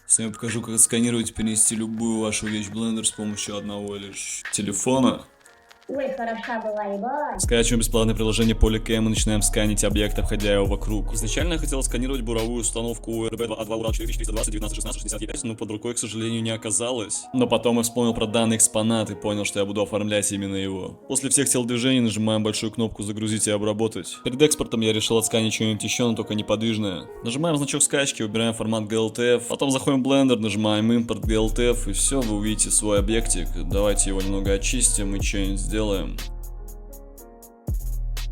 Сегодня покажу, как отсканировать и перенести любую вашу вещь в Blender с помощью одного лишь телефона. Ой, хороша была любовь. Скачиваем бесплатное приложение Polycam и начинаем сканить объект, обходя его вокруг. Изначально я хотел сканировать буровую установку RB2A2 Ural 4320 1916 65, но под рукой, к сожалению, не оказалось. Но потом я вспомнил про данный экспонат и понял, что я буду оформлять именно его. После всех телодвижений нажимаем большую кнопку «Загрузить и обработать». Перед экспортом я решил отсканить что-нибудь еще, но только неподвижное. Нажимаем значок скачки, выбираем формат GLTF, потом заходим в Blender, нажимаем импорт GLTF, и все, вы увидите свой объектик. Давайте его немного очистим и что-нибудь сделаем.